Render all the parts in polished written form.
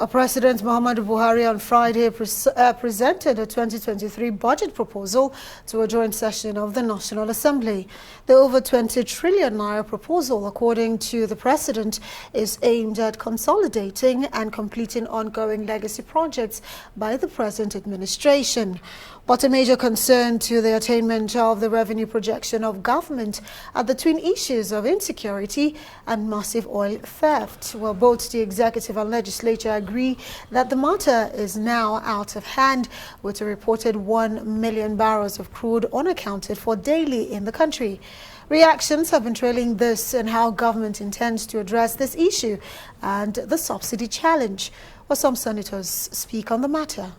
President Muhammadu Buhari on Friday presented a 2023 budget proposal to a joint session of the National Assembly. The over 20 trillion naira proposal, according to the president, is aimed at consolidating and completing ongoing legacy projects by the present administration. But a major concern to the attainment of the revenue projection of government are the twin issues of insecurity and massive oil theft. Well, both the executive and legislature agree that the matter is now out of hand, with a reported 1 million barrels of crude unaccounted for daily in the country. Reactions have been trailing this and how government intends to address this issue and the subsidy challenge. Well, some senators speak on the matter.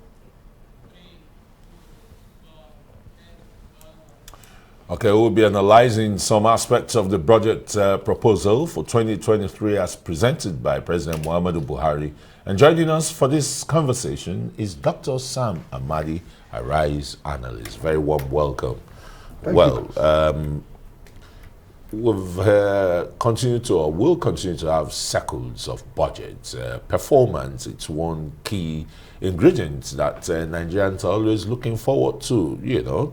Okay, we'll be analyzing some aspects of the budget proposal for 2023 as presented by President Muhammadu Buhari. And joining us for this conversation is Dr. Sam Amadi, a RISE analyst. Very warm welcome. Thank you. We've continued to, or will continue to have cycles of budgets. Performance, it's one key ingredient that Nigerians are always looking forward to,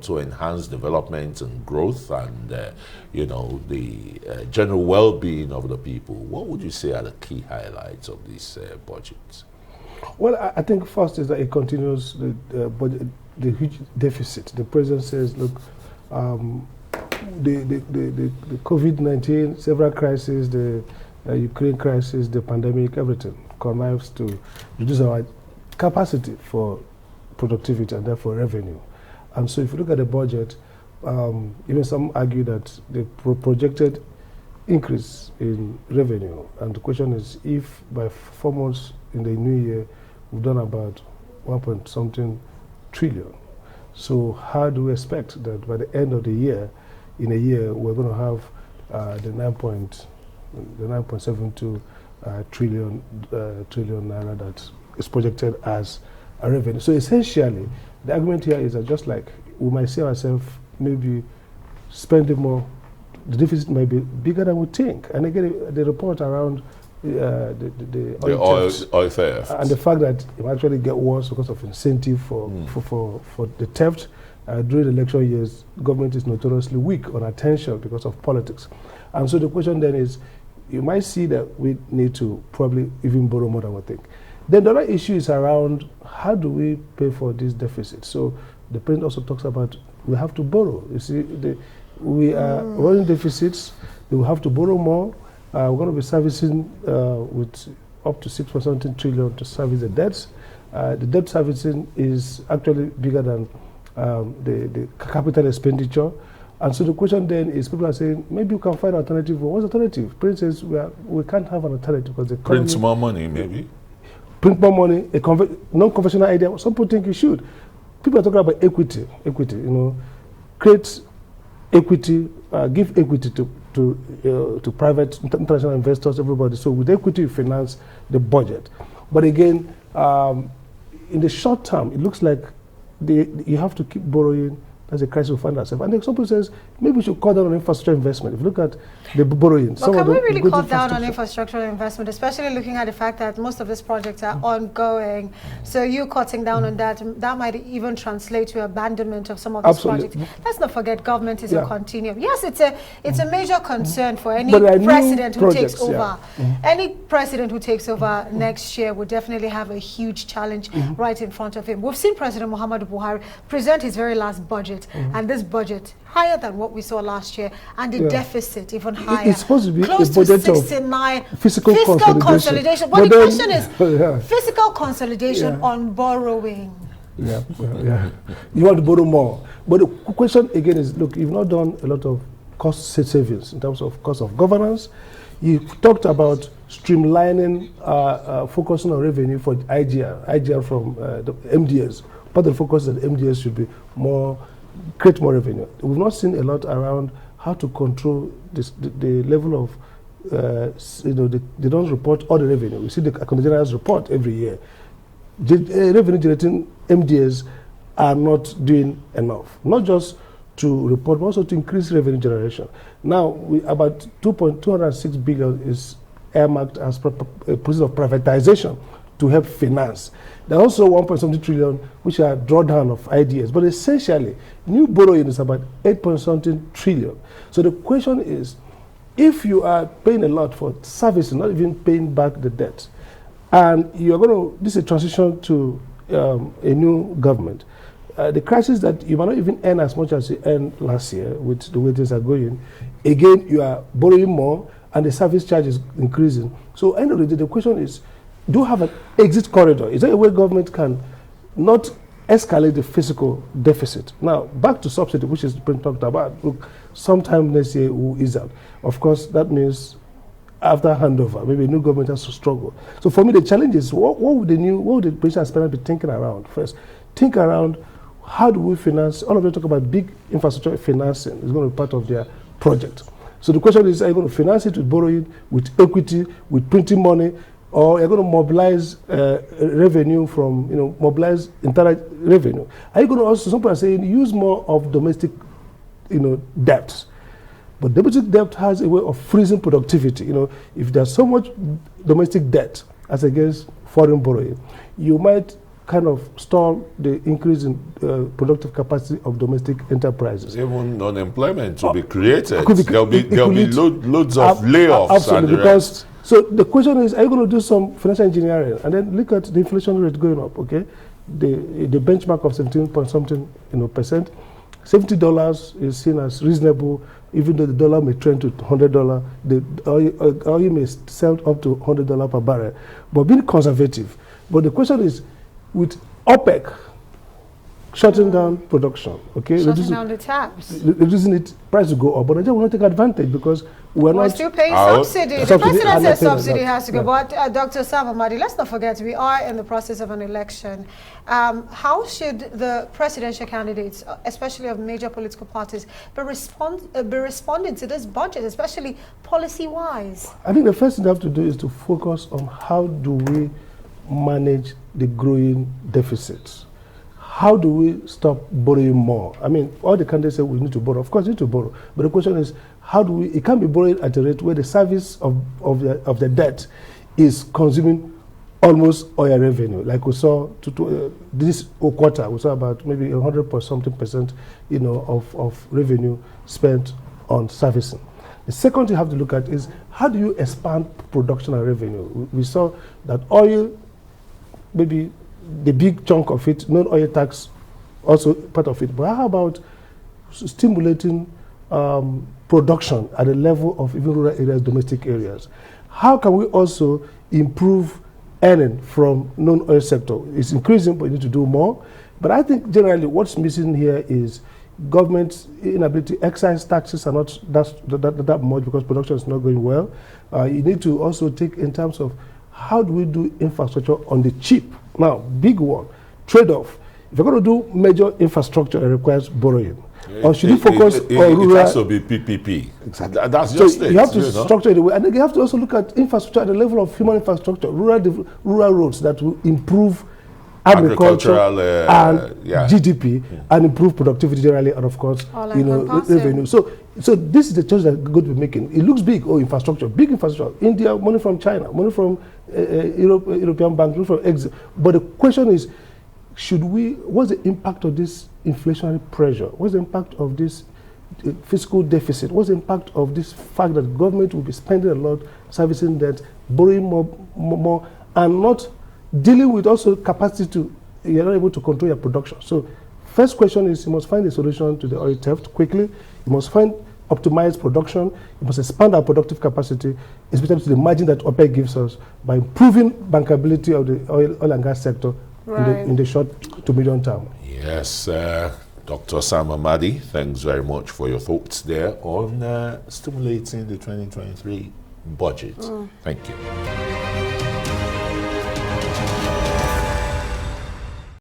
to enhance development and growth and, the general well-being of the people. What would you say are the key highlights of these budgets? Well, I think first is that it continues the huge deficit. The president says, look, the COVID-19, several crises, the Ukraine crisis, the pandemic, everything connives to reduce our capacity for productivity and therefore revenue. And so if you look at the budget, even some argue that the projected increase in revenue, and the question is if by 4 months in the new year we've done about 1.something trillion. So how do we expect that by the end of the year, in a year, we're going to have the 9.72 trillion naira that is projected as a revenue. So essentially, the argument here is that just like we might see ourselves maybe spending more, the deficit might be bigger than we think. And again, the report around the oil theft and the fact that it might actually get worse because of incentive for the theft. During the election years, government is notoriously weak on attention because of politics. And so the question then is, you might see that we need to probably even borrow more than we think. Then the other issue is around how do we pay for this deficit? So the president also talks about we have to borrow. You see, we are running deficits, we will have to borrow more. We're going to be servicing with up to 6.something trillion to service the debts. The debt servicing is actually bigger than the capital expenditure. And so the question then is, people are saying, maybe we can find an alternative. Well, what's the alternative? President says we can't have an alternative because the economy... Print more money, maybe? Print more money, a non-conventional idea. Some people think you should. People are talking about equity, create equity, give equity to private, international investors, everybody. So with equity, you finance the budget. But again, in the short term, it looks like you have to keep borrowing. That's a crisis we find ourselves. And the example says maybe we should cut down on infrastructure investment. If you look at the borrowing, but can we really cut down on infrastructure investment, especially looking at the fact that most of these projects are ongoing? So you cutting down on that might even translate to abandonment of some of these projects. Let's not forget, government is a continuum. Yes, it's a major concern for any president who takes over. Any president who takes over next year will definitely have a huge challenge right in front of him. We've seen President Muhammadu Buhari present his very last budget. And this budget higher than what we saw last year, and the deficit even higher. It's supposed to be close a budget to 69 of fiscal consolidation. But the question is fiscal consolidation on borrowing. You want to borrow more. But the question again is, look, you've not done a lot of cost savings in terms of cost of governance. You talked about streamlining, focusing on revenue for IGR from the MDS. But the focus is that MDS should be create more revenue. We've not seen a lot around how to control the level of, they don't report all the revenue. We see the Accountant General's report every year. Revenue generating MDS are not doing enough, not just to report, but also to increase revenue generation. Now, about 2.206 billion is earmarked as a process of privatization to help finance. There are also 1.something trillion which are drawdown of ideas, but essentially new borrowing is about 8.something trillion. So the question is, if you are paying a lot for services, not even paying back the debt, and you're going to, this is a transition to a new government, the crisis that you might not even earn as much as you earned last year with the way things are going, again, you are borrowing more and the service charge is increasing. So end of the day, the question is, do you have an exit corridor? Is there a way government can not escalate the fiscal deficit? Now, back to subsidy, which is been talked about. Look, sometime next year we'll ease out. Of course, that means after handover, maybe a new government has to struggle. So for me, the challenge is, what would the British aspirant be thinking around? First, think around, how do we finance? All of them talk about big infrastructure financing. It's going to be part of their project. So the question is, are you going to finance it with borrowing, with equity, with printing money, or you're going to mobilize revenue from, mobilize entire revenue? Are you going to also, some people are saying, use more of domestic, debts? But domestic debt has a way of freezing productivity. If there's so much domestic debt as against foreign borrowing, you might kind of stall the increase in productive capacity of domestic enterprises. Even unemployment will be created. There'll be loads of layoffs. Absolutely, because so the question is, are you going to do some financial engineering and then look at the inflation rate going up? Okay, the benchmark of 17 point something percent, $70 is seen as reasonable, even though the dollar may trend to $100. The oil may sell up to $100 per barrel, but being conservative. But the question is, with OPEC shutting down production, okay, shutting down the taps, reducing it, price to go up, but I just want to take advantage because we're not still paying subsidy. The president says subsidy has to go, but Dr. Sam Amadi, let's not forget we are in the process of an election. How should the presidential candidates, especially of major political parties, be responding to this budget, especially policy-wise? I think the first thing they have to do is to focus on how do we manage the growing deficits. How do we stop borrowing more? I mean, all the candidates say we need to borrow. Of course, we need to borrow. But the question is, how do we, it can't be borrowed at a rate where the service of the debt is consuming almost oil revenue. Like we saw this quarter, we saw about maybe 100% of revenue spent on servicing. The second thing you have to look at is, how do you expand production and revenue? We saw that oil, maybe the big chunk of it, non-oil tax also part of it. But how about stimulating production at the level of even rural areas, domestic areas? How can we also improve earning from non-oil sector? It's increasing, but you need to do more. But I think generally what's missing here is government's inability. Excise taxes are not that much because production is not going well. You need to also take in terms of how do we do infrastructure on the cheap? Now, big one, trade-off. If you're going to do major infrastructure, it requires borrowing. Or should you focus on rural? It has to be PPP. Exactly. That's just it. You have to structure it away. And then you have to also look at infrastructure at the level of human infrastructure, rural roads that will improve agriculture and GDP and improve productivity generally, and of course, revenue. So this is the choice that we're going to be making. It looks big, infrastructure, big infrastructure. India, money from China, money from European banks, money from exit. But the question is, what's the impact of this inflationary pressure? What's the impact of this fiscal deficit? What's the impact of this fact that government will be spending a lot, servicing debt, borrowing more, and not dealing with also capacity you're not able to control your production. So first question is, you must find a solution to the oil theft quickly. You must find optimized production. You must expand our productive capacity, especially to the margin that OPEC gives us, by improving bankability of the oil and gas sector in the short to medium term. Yes, Dr. Sam Amadi, thanks very much for your thoughts there on stimulating the 2023 budget. Thank you.